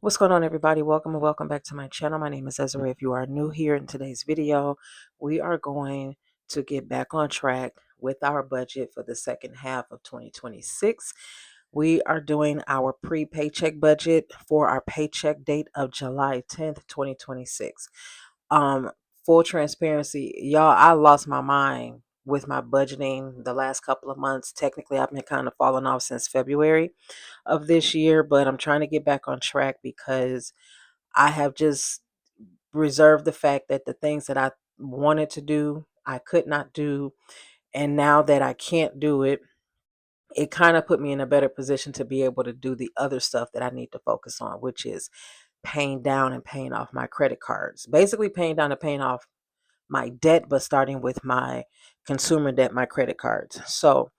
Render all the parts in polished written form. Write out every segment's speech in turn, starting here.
What's going on, everybody? Welcome and welcome back to my channel. My name is Ezra. If you are new here in today's video, we are going to get back on track with our budget for the second half of 2026. We are doing our pre-paycheck budget for our paycheck date of July 10th, 2026. Um, Full transparency, y'all, I lost my mind with my budgeting the last couple of months. Technically, I've been kind of falling off since February of this year, but I'm trying to get back on track because I have just reserved the fact that the things that I wanted to do, I could not do. And now that I can't do it, it kind of put me in a better position to be able to do the other stuff that I need to focus on, which is paying down and paying off my credit cards. Basically, paying down and paying off my debt, but starting with my consumer debt, my credit cards. So,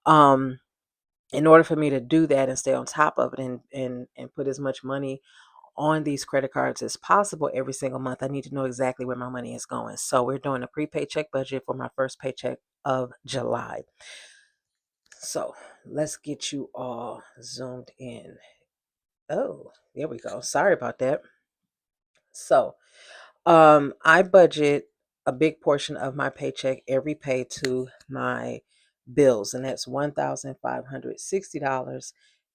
um, in order for me to do that and stay on top of it and put as much money on these credit cards as possible every single month, I need to know exactly where my money is going. So we're doing a pre-paycheck budget for my first paycheck of July. So let's get you all zoomed in. Oh, there we go. Sorry about that. So I budget a big portion of my paycheck every pay to my bills, and that's $1,560.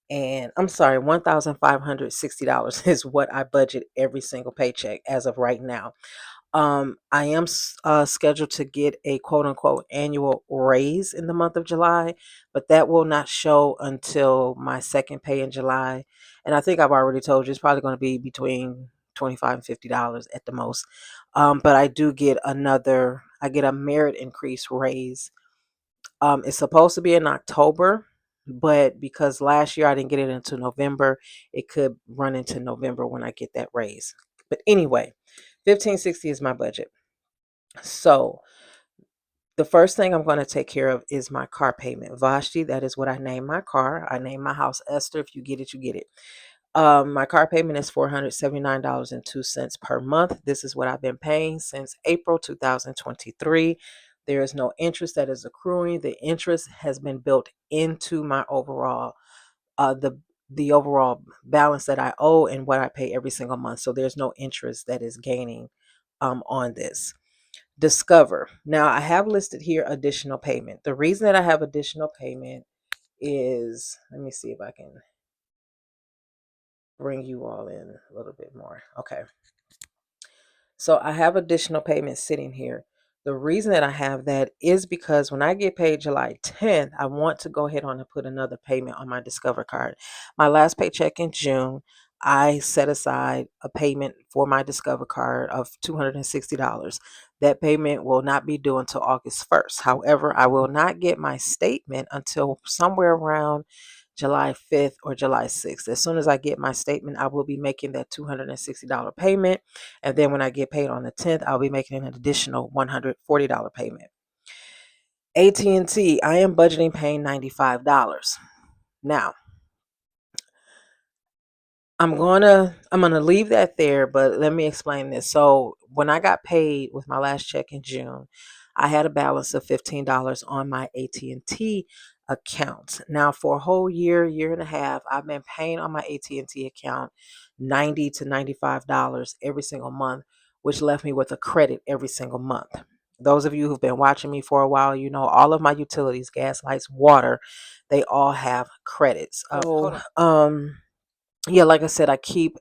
And I'm sorry, $1,560 is what I budget every single paycheck as of right now. I am scheduled to get a quote unquote annual raise in the month of July, but that will not show until my second pay in July. And I think I've already told you it's probably going to be between $25 and $50 at the most. But I do get I get a merit increase raise. It's supposed to be in October, but because last year I didn't get it until November, it could run into November when I get that raise. But anyway, 1560 is my budget. So the first thing I'm going to take care of is my car payment. Vashti, that is what I name my car. I name my house Esther. If you get it, you get it. My car payment is $479.02 per month. This is what I've been paying since April 2023. There is no interest that is accruing. The interest has been built into my overall the overall balance that I owe and what I pay every single month. So there's no interest that is gaining on this. Discover. Now I have listed here additional payment. The reason that I have additional payment is, let me see if I can bring you all in a little bit more. Okay. So I have additional payments sitting here. The reason that I have that is because when I get paid July 10th, I want to go ahead on and put another payment on my Discover card. My last paycheck in June, I set aside a payment for my Discover card of $260. That payment will not be due until August 1st. However, I will not get my statement until somewhere around July 5th or July 6th. As soon as I get my statement, I will be making that $260 payment. And then when I get paid on the 10th, I'll be making an additional $140 payment. AT&T, I am budgeting paying $95. Now, I'm gonna leave that there, but let me explain this. So when I got paid with my last check in June, I had a balance of $15 on my AT&T account. Now for a whole year and a half, I've been paying on my AT&T account $90 to $95 every single month, which left me with a credit every single month. Those of you who've been watching me for a while, you know all of my utilities, gas, lights, water, they all have credits. Yeah, like I said, I tend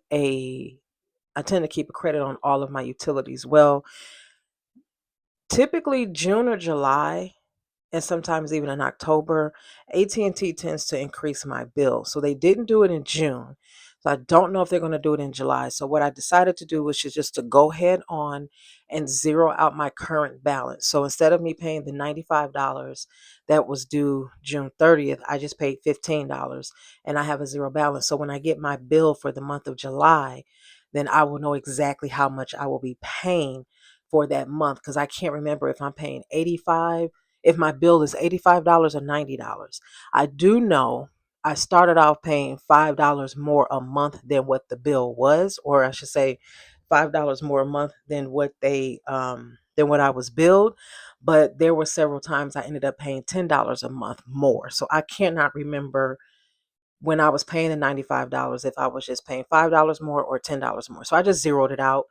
to keep a credit on all of my utilities. Well, typically June or July, and sometimes even in October, AT&T tends to increase my bill. So they didn't do it in June. So I don't know if they're going to do it in July. So what I decided to do was just to go ahead on and zero out my current balance. So instead of me paying the $95 that was due June 30th, I just paid $15 and I have a zero balance. So when I get my bill for the month of July, then I will know exactly how much I will be paying for that month, because I can't remember if I'm paying 85, if my bill is $85 or $90. I do know I started off paying $5 more a month than what the bill was, or I should say $5 more a month than what I was billed. But there were several times I ended up paying $10 a month more. So I cannot remember when I was paying the $95, if I was just paying $5 more or $10 more. So I just zeroed it out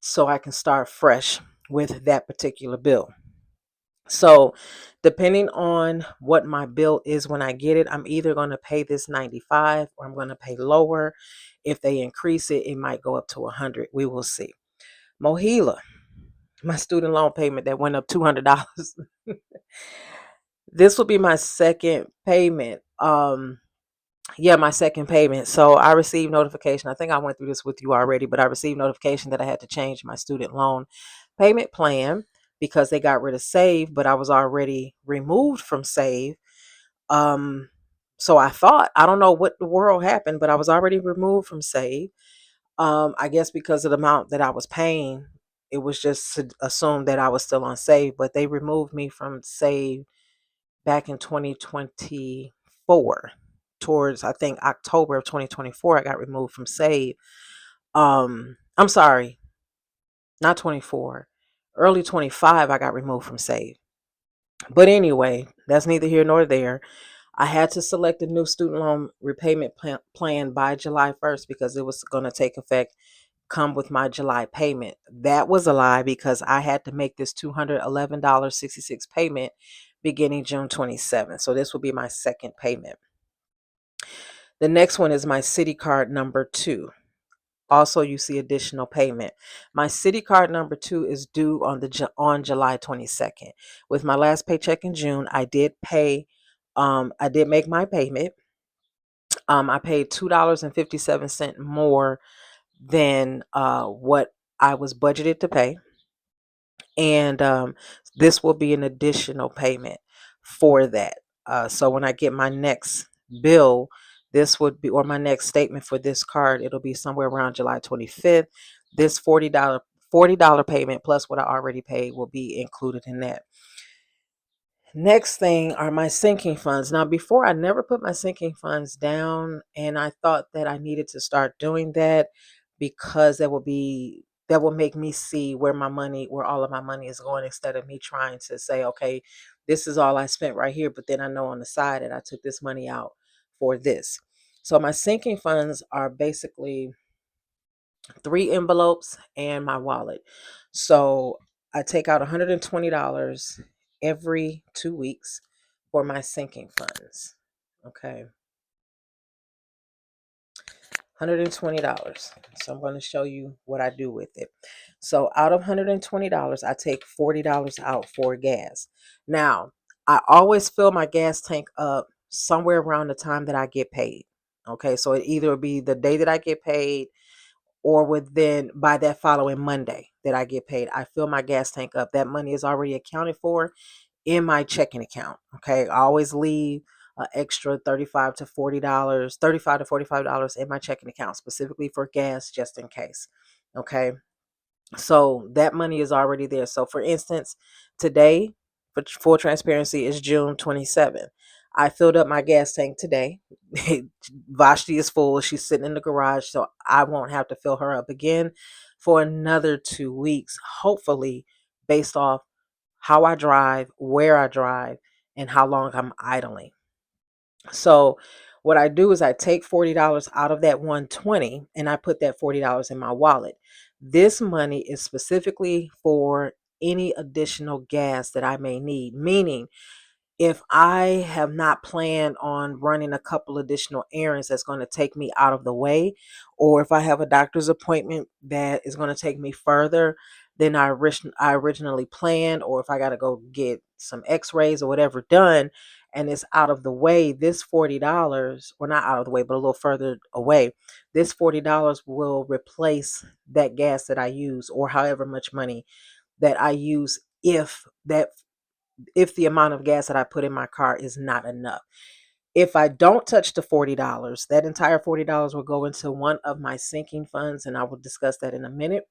so I can start fresh with that particular bill. So depending on what my bill is when I get it, I'm either going to pay this 95 or I'm going to pay lower. If they increase it, it might go up to 100. We will see. Mohila, my student loan payment that went up $200. This will be my second payment. Yeah, my second payment. So I received notification. I think I went through this with you already, but I received notification that I had to change my student loan payment plan because they got rid of Save, but I was already removed from Save. Um, so I thought, I don't know what the world happened, but I was already removed from Save. I guess because of the amount that I was paying, it was just assumed that I was still on Save, but they removed me from Save back in 2024. Towards, I think, October of 2024, I got removed from Save. I'm sorry, not 24. Early 25, I got removed from Save. But anyway, that's neither here nor there. I had to select a new student loan repayment plan by July 1st because it was going to take effect come with my July payment. That was a lie because I had to make this $211.66 payment beginning June 27th. So this will be my second payment. The next one is my City Card number 2. Also, you see additional payment. My City Card number 2 is due on July 22nd. With my last paycheck in June, I did pay. I did make my payment. I paid $2.57 more than what I was budgeted to pay, and this will be an additional payment for that. So when I get my next bill, this would be, or my next statement for this card, it'll be somewhere around July 25th. This $40 payment plus what I already paid will be included in that. Next thing are my sinking funds. Now, before I never put my sinking funds down, and I thought that I needed to start doing that because that will make me see where all of my money is going instead of me trying to say, okay, this is all I spent right here, but then I know on the side that I took this money out for this. So my sinking funds are basically 3 envelopes and my wallet. So I take out $120 every 2 weeks for my sinking funds. Okay. $120. So I'm going to show you what I do with it. So out of $120, I take $40 out for gas. Now, I always fill my gas tank up somewhere around the time that I get paid. Okay, so it either be the day that I get paid or within by that following Monday that I get paid. I fill my gas tank up. That money is already accounted for in my checking account. Okay. I always leave an extra $35 to $45 in my checking account, specifically for gas, just in case. Okay. So that money is already there. So for instance, today, for full transparency, is June 27th. I filled up my gas tank today. Vashti is full. She's sitting in the garage, so I won't have to fill her up again for another 2 weeks, hopefully, based off how I drive, where I drive, and how long I'm idling. So what I do is I take $40 out of that 120 and I put that $40 in my wallet. This money is specifically for any additional gas that I may need, meaning if I have not planned on running a couple additional errands that's going to take me out of the way, or if I have a doctor's appointment that is going to take me further than I originally planned, or if I got to go get some x-rays or whatever done and it's out of the way, this $40, or not out of the way, but a little further away, this $40 will replace that gas that I use or however much money that I use if the amount of gas that I put in my car is not enough. If I don't touch the $40, that entire $40 will go into one of my sinking funds, and I will discuss that in a minute.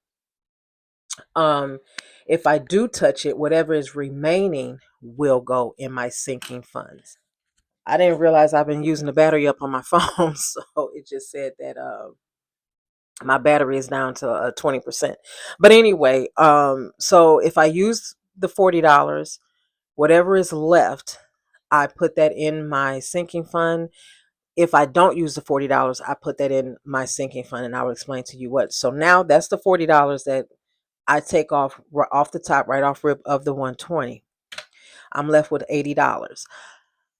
Um, if I do touch it, whatever is remaining will go in my sinking funds. I didn't realize I've been using the battery up on my phone, so it just said that my battery is down to 20%. But anyway, so if I use the $40, whatever is left, I put that in my sinking fund. If I don't use the $40, I put that in my sinking fund, and I will explain to you what. So now that's the $40 that I take off the top, right off rip of the 120. I'm left with $80.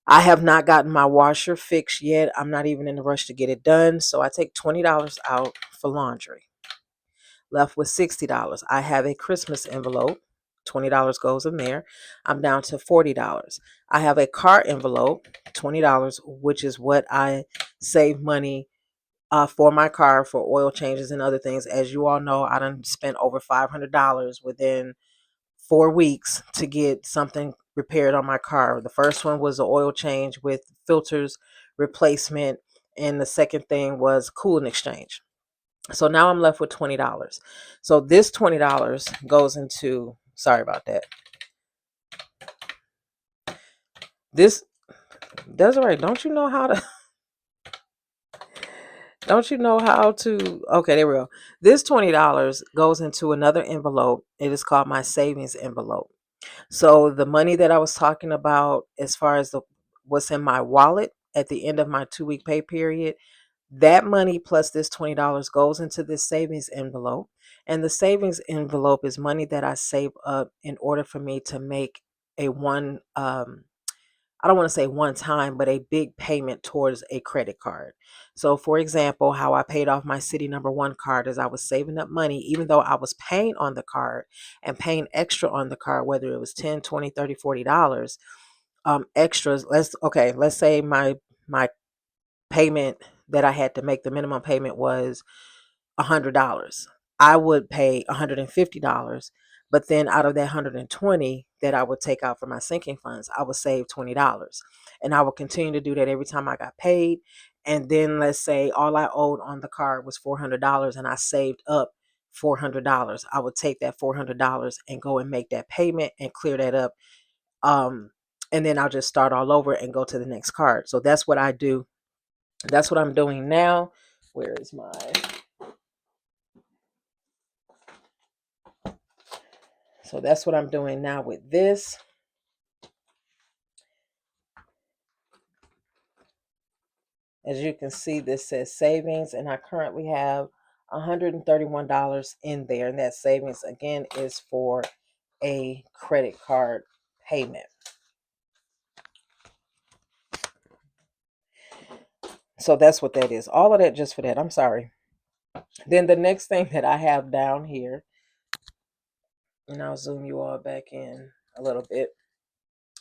I have not gotten my washer fixed yet. I'm not even in a rush to get it done. So I take $20 out for laundry. Left with $60. I have a Christmas envelope. $20 goes in there. I'm down to $40. I have a car envelope, $20, which is what I save money for my car for oil changes and other things. As you all know, I done spent over $500 within 4 weeks to get something repaired on my car. The first one was an oil change with filters replacement, and the second thing was coolant exchange. So now I'm left with $20. So this $20 goes into, sorry about that. This, Desiree, don't you know how to, don't you know how to, okay, there we go. This $20 goes into another envelope. It is called my savings envelope. So the money that I was talking about as far as what's in my wallet at the end of my 2-week pay period, that money plus this $20 goes into this savings envelope. And the savings envelope is money that I save up in order for me to make a I don't want to say one time, but a big payment towards a credit card. So for example, how I paid off my City Number One card is I was saving up money, even though I was paying on the card and paying extra on the card, whether it was 10, 20, 30, $40 extras. Let's say my payment that I had to make, the minimum payment was $100. I would pay $150, but then out of that 120 that I would take out for my sinking funds, I would save $20. And I would continue to do that every time I got paid. And then let's say all I owed on the card was $400 and I saved up $400. I would take that $400 and go and make that payment and clear that up. Um, and then I'll just start all over and go to the next card. So that's what I do. That's what I'm doing now. Where is my So that's what I'm doing now with this. As you can see, this says savings, and I currently have $131 in there. And that savings, again, is for a credit card payment. So that's what that is. All of that just for that. I'm sorry. Then the next thing that I have down here, and I'll zoom you all back in a little bit.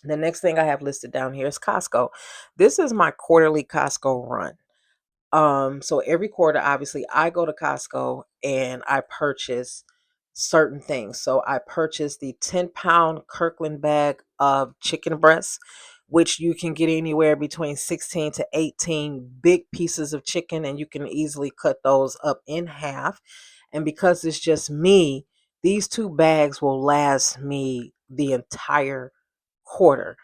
The next thing I have listed down here is Costco. This is my quarterly Costco run. So every quarter, obviously, I go to Costco and I purchase certain things. So I purchased the 10-pound Kirkland bag of chicken breasts, which you can get anywhere between 16 to 18 big pieces of chicken, and you can easily cut those up in half. And because it's just me, these 2 bags will last me the entire quarter.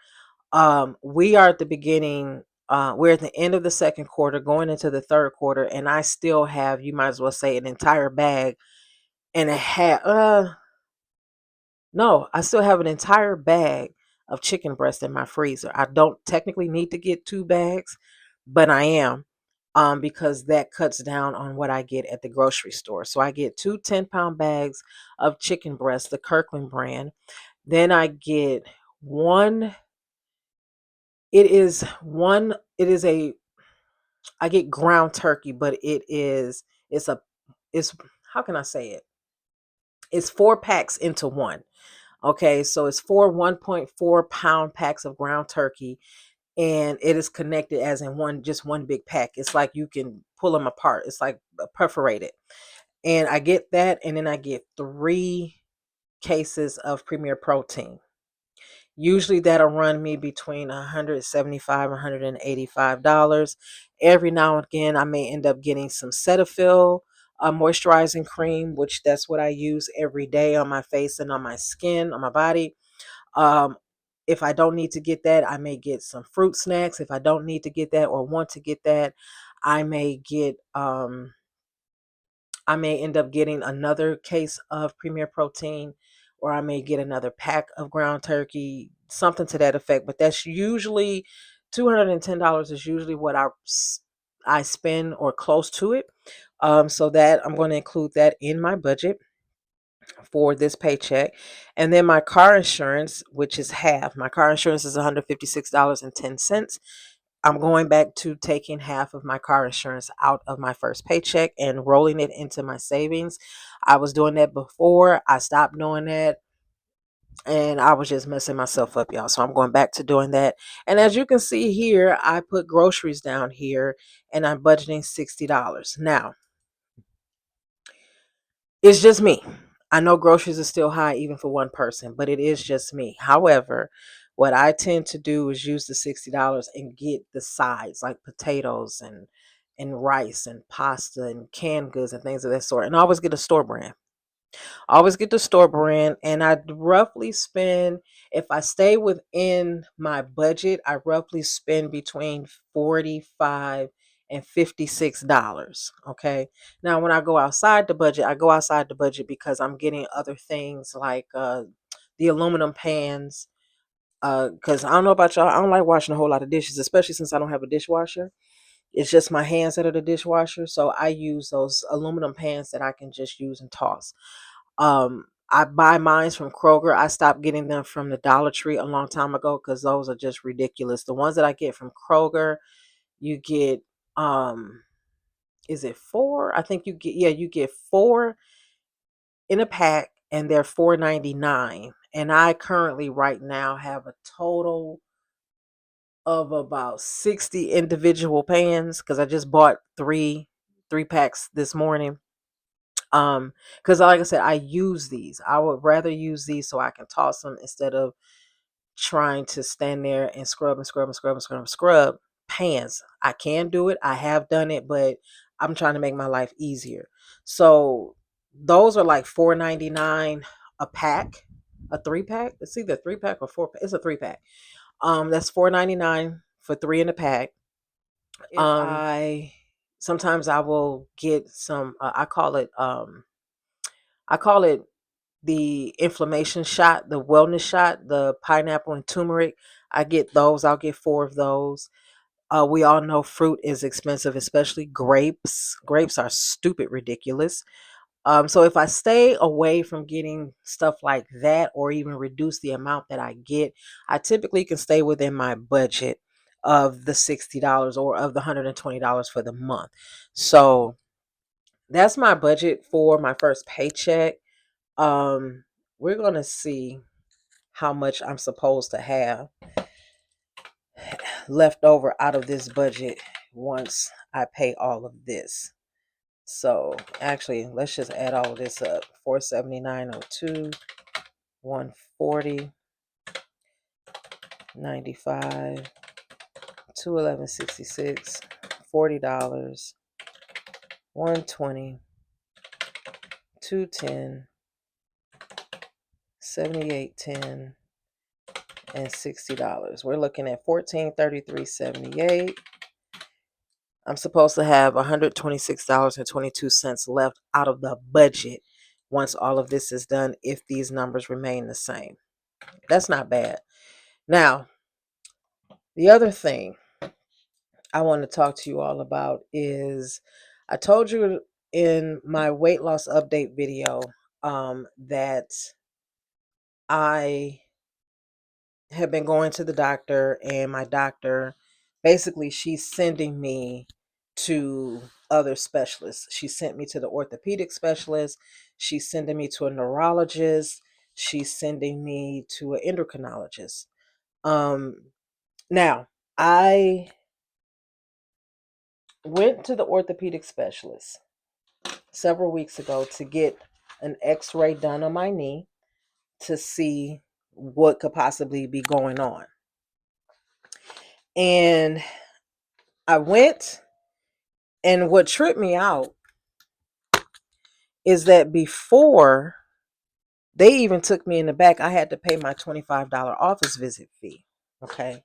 We are at the beginning, we're at the end of the second quarter, going into the third quarter, and I still have, you might as well say, an entire bag and a half. No, I still have an entire bag of chicken breast in my freezer. I don't technically need to get 2 bags, but I am. Because that cuts down on what I get at the grocery store. So I get 2 10-pound bags of chicken breast, the Kirkland brand. Then I get one It is one, it is a, I get ground turkey, but it's a, it's, how can I say it? It's 4 packs into one. Okay. So it's 1.4 pound packs of ground turkey, and it is connected as in just one big pack. It's like you can pull them apart. It's like perforated. And I get that. And then I get 3 cases of Premier Protein. Usually that'll run me between $175 and $185. Every now and again, I may end up getting some Cetaphil moisturizing cream, which that's what I use every day on my face and on my skin, on my body. Um, if I don't need to get that, I may get some fruit snacks. If I don't need to get that or want to get that, I may get I may end up getting another case of Premier Protein, or I may get another pack of ground turkey, something to that effect. But that's usually $210 is usually what I spend or close to it. So that I'm going to include that in my budget for this paycheck. And then my car insurance, which is half. My car insurance is $156.10. I'm going back to taking half of my car insurance out of my first paycheck and rolling it into my savings. I was doing that before. I stopped doing that and I was just messing myself up, y'all. So I'm going back to doing that. And as you can see here, I put groceries down here and I'm budgeting $60. Now, it's just me. I know groceries are still high even for one person, but it is just me. However, what I tend to do is use the $60 and get the sides like potatoes and rice and pasta and canned goods and things of that sort. And I always get a store brand. I always get the store brand, and I roughly spend, if I stay within my budget, I roughly spend between 45 and $56. Okay. Now, when I go outside the budget, I go outside the budget because I'm getting other things like the aluminum pans. Because I don't know about y'all, I don't like washing a whole lot of dishes, especially since I don't have a dishwasher. It's just my hands that are the dishwasher. So I use those aluminum pans that I can just use and toss. I buy mines from Kroger. I stopped getting them from the Dollar Tree a long time ago because those are just ridiculous. The ones that I get from Kroger, you get is it four? I think you get four in a pack and they're $4.99. And I currently right now have a total of about 60 individual pans because I just bought three packs this morning. Because like I said, I use these. I would rather use these so I can toss them instead of trying to stand there and scrub and scrub and scrub and scrub and scrub pans. I can do it. I have done it, but I'm trying to make my life easier. So those are like $4.99 a pack, a three pack. It's either a three pack or four pack. It's a three pack. That's $4.99 for three in a pack. If I sometimes I will get some. I call it the inflammation shot, the wellness shot, the pineapple and turmeric. I get those. I'll get four of those. We all know fruit is expensive, especially grapes. Grapes are stupid ridiculous. So if I stay away from getting stuff like that or even reduce the amount that I get, I typically can stay within my budget of the $60 or of the $120 for the month. So that's my budget for my first paycheck. Um, we're gonna see how much I'm supposed to have left over out of this budget once I pay all of this. So actually, let's just add all of this up. 479.02, 140, 95, 211.66, $40, 120, 210, 78.10, and $60. We're looking at 1433.78. I'm supposed to have $126.22 left out of the budget once all of this is done, if these numbers remain the same. That's not bad. Now, the other thing I want to talk to you all about is I told you in my weight loss update video that I have been going to the doctor, and my doctor basically she's sending me to other specialists. She sent me to the orthopedic specialist, she's sending me to a neurologist, she's sending me to an endocrinologist. Now I went to the orthopedic specialist several weeks ago to get an x-ray done on my knee to see what could possibly be going on. And I went, and what tripped me out is that before they even took me in the back, I had to pay my $25 office visit fee. Okay.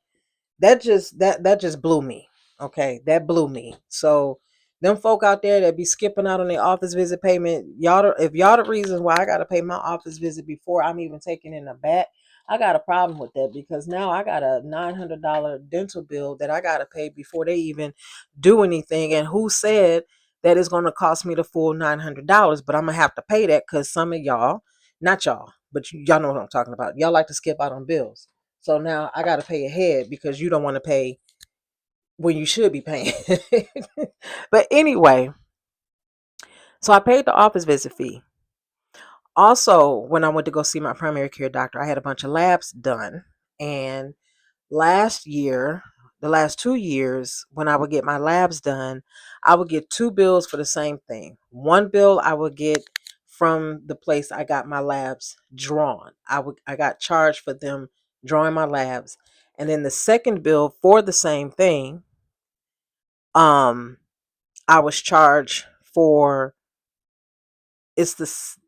That just blew me. Okay. That blew me. So them folk out there that be skipping out on their office visit payment, if y'all the reasons why I gotta pay my office visit before I'm even taken in the back, I got a problem with that because now I got a $900 dental bill that I got to pay before they even do anything. And who said that it's going to cost me the full $900? But I'm going to have to pay that because some of y'all, not y'all, but y'all know what I'm talking about. Y'all like to skip out on bills. So now I got to pay ahead because you don't want to pay when you should be paying. But anyway, so I paid the office visit fee. Also, when I went to go see my primary care doctor, I had a bunch of labs done. And last year, the last 2 years, when I would get my labs done, I would get two bills for the same thing. One bill I would get from the place I got my labs drawn. I got charged for them drawing my labs. And then the second bill for the same thing, um, I was charged for it's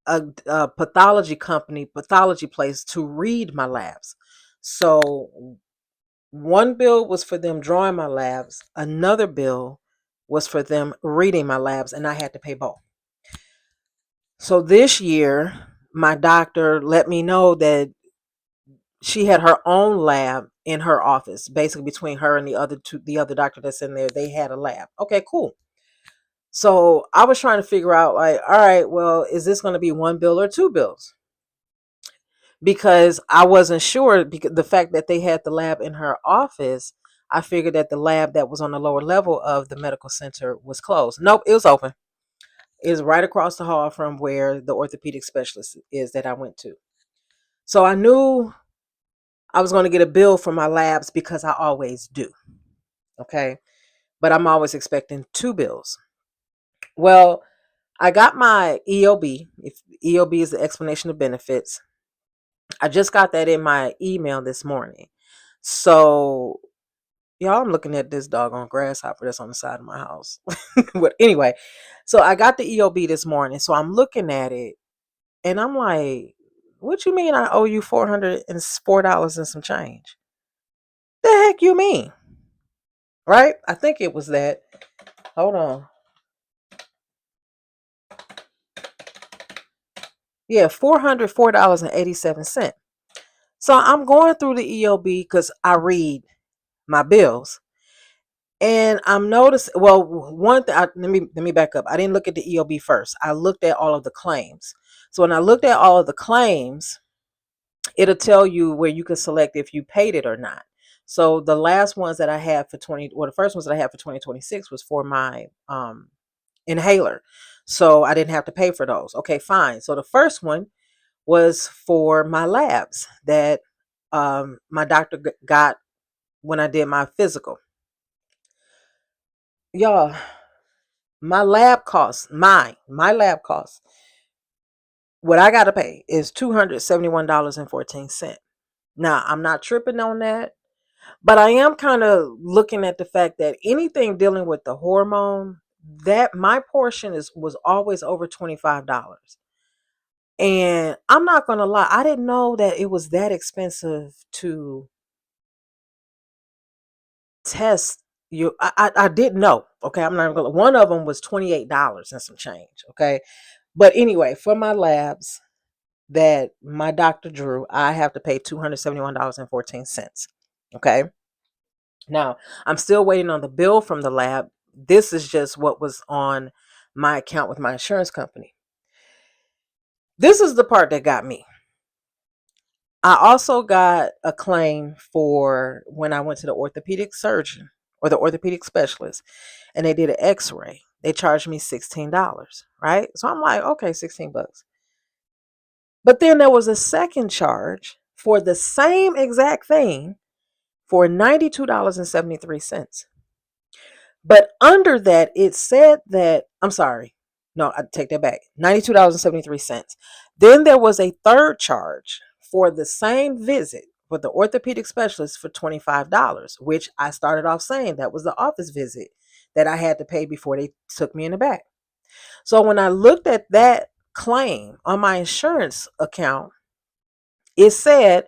a pathology company, pathology place to read my labs. So one bill was for them drawing my labs, another bill was for them reading my labs, and I had to pay both. So this year, my doctor let me know that she had her own lab in her office, basically between her and the other doctor that's in there. They had a lab. Okay, cool. So I was trying to figure out, like, all right, well, is this going to be one bill or two bills? Because I wasn't sure, because the fact that they had the lab in her office, I figured that the lab that was on the lower level of the medical center was closed. Nope, it was open. It was right across the hall from where the orthopedic specialist is that I went to. So I knew I was going to get a bill for my labs because I always do. Okay. But I'm always expecting two bills. Well, I got my EOB. If EOB is the explanation of benefits, I just got that in my email this morning. So, y'all, I'm looking at this doggone grasshopper that's on the side of my house. But anyway, so I got the EOB this morning. So I'm looking at it and I'm like, what you mean I owe you $404 and some change? The heck you mean? Right? I think it was that. Hold on. Yeah, $404.87. So I'm going through the EOB because I read my bills. And I'm noticing, well, one thing, let me back up. I didn't look at the EOB first. I looked at all of the claims. So when I looked at all of the claims, it'll tell you where you can select if you paid it or not. So the last ones that I had for the first ones that I had for 2026 was for my inhaler. So I didn't have to pay for those. Okay, fine. So the first one was for my labs that my doctor got when I did my physical. Y'all, my lab costs, my lab costs, what I got to pay is $271.14. Now, I'm not tripping on that, but I am kind of looking at the fact that anything dealing with the hormone, that my portion was always over $25. And I'm not going to lie, I didn't know that it was that expensive to test you. I didn't know. Okay, I'm not even gonna. One of them was $28 and some change. Okay, but anyway, for my labs that my doctor drew, I have to pay $271.14. Okay, now I'm still waiting on the bill from the lab. This is just what was on my account with my insurance company. This is the part that got me. I also got a claim for when I went to the orthopedic surgeon or the orthopedic specialist and they did an x-ray. They charged me $16, right? So I'm like, okay, 16 bucks. But then there was a second charge for the same exact thing for $92.73. But under that, it said that, I'm sorry, no, I take that back, $92.73. Then there was a third charge for the same visit with the orthopedic specialist for $25, which I started off saying that was the office visit that I had to pay before they took me in the back. So when I looked at that claim on my insurance account, it said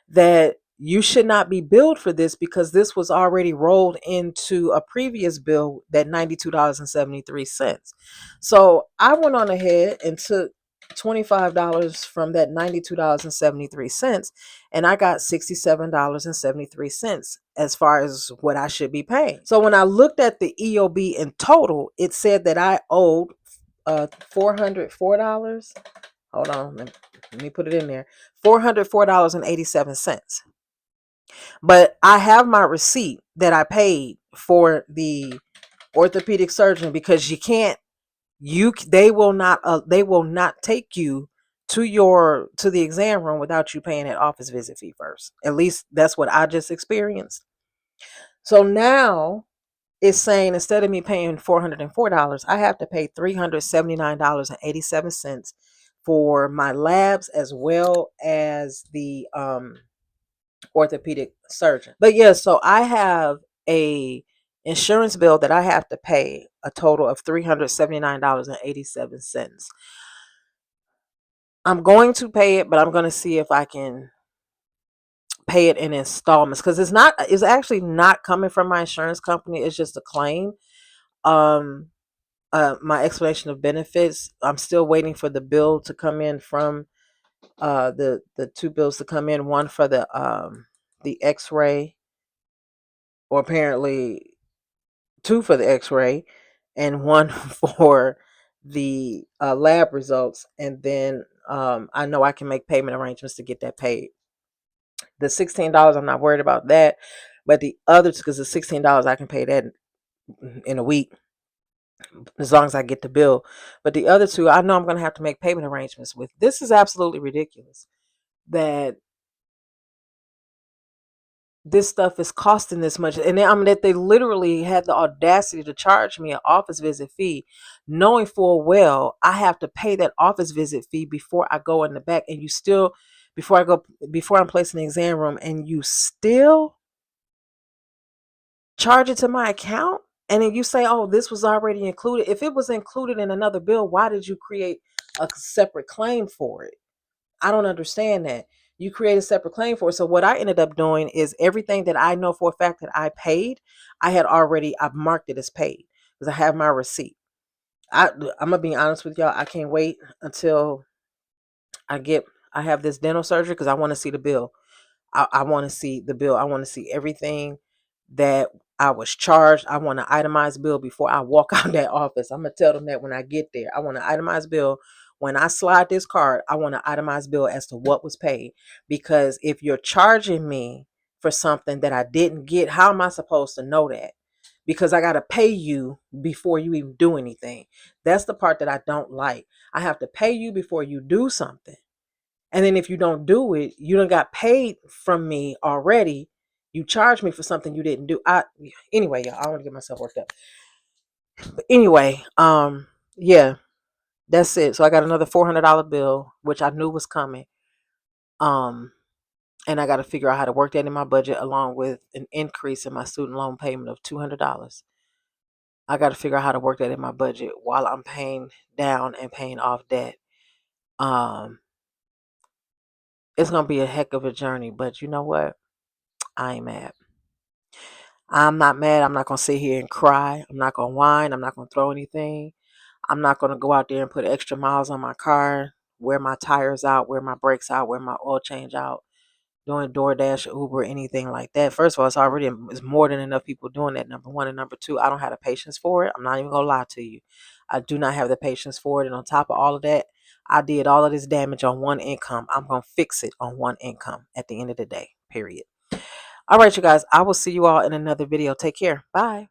that you should not be billed for this because this was already rolled into a previous bill, that $92.73. So I went on ahead and took $25 from that $92.73, and I got $67.73 as far as what I should be paying. So when I looked at the EOB in total, it said that I owed $404. Hold on, let me put it in there. $404.87. But I have my receipt that I paid for the orthopedic surgeon, because you can't, they will not take you to the exam room without you paying that office visit fee first. At least that's what I just experienced. So now it's saying, instead of me paying $404, I have to pay $379.87 for my labs, as well as the orthopedic surgeon. But yeah, so I have a insurance bill that I have to pay a total of $379.87. I'm going to pay it, but I'm going to see if I can pay it in installments, because it's actually not coming from my insurance company. It's just a claim. Um my explanation of benefits, I'm still waiting for the bill to come in from the two bills to come in, one for the x-ray, or apparently two for the x-ray, and one for the lab results. And then I know I can make payment arrangements to get that paid. The $16, I'm not worried about that, but the other, because the $16 I can pay that in a week, as long as I get the bill. But the other two, I know I'm going to have to make payment arrangements with. This is absolutely ridiculous that this stuff is costing this much. And I mean, that they literally had the audacity to charge me an office visit fee, knowing full well I have to pay that office visit fee before I go in the back. And you still, before I'm placed in the exam room, and you still charge it to my account. And then you say, oh, this was already included. If it was included in another bill, why did you create a separate claim for it? I don't understand that. You create a separate claim for it. So what I ended up doing is, everything that I know for a fact that I paid, I've marked it as paid, because I have my receipt. I'm gonna be honest with y'all. I can't wait until I get I have this dental surgery, because I want to see the bill. I want to see the bill. I want to see everything that I was charged. I want an itemized bill before I walk out that office. I'm going to tell them that when I get there. I want an itemized bill. When I slide this card, I want an itemized bill as to what was paid. Because if you're charging me for something that I didn't get, how am I supposed to know that? Because I got to pay you before you even do anything. That's the part that I don't like. I have to pay you before you do something. And then if you don't do it, you done got paid from me already. You charge me for something you didn't do. Anyway, y'all, I don't want to get myself worked up. But anyway, yeah, that's it. So I got another $400 bill, which I knew was coming. And I got to figure out how to work that in my budget, along with an increase in my student loan payment of $200. I got to figure out how to work that in my budget while I'm paying down and paying off debt. Um, it's gonna be a heck of a journey, but you know what? I ain't mad. I'm not mad. I'm not going to sit here and cry. I'm not going to whine. I'm not going to throw anything. I'm not going to go out there and put extra miles on my car, wear my tires out, wear my brakes out, wear my oil change out, doing DoorDash, Uber, anything like that. First of all, it's more than enough people doing that, number one. And number two, I don't have the patience for it. I'm not even going to lie to you. I do not have the patience for it. And on top of all of that, I did all of this damage on one income. I'm going to fix it on one income at the end of the day, period. All right, you guys, I will see you all in another video. Take care. Bye.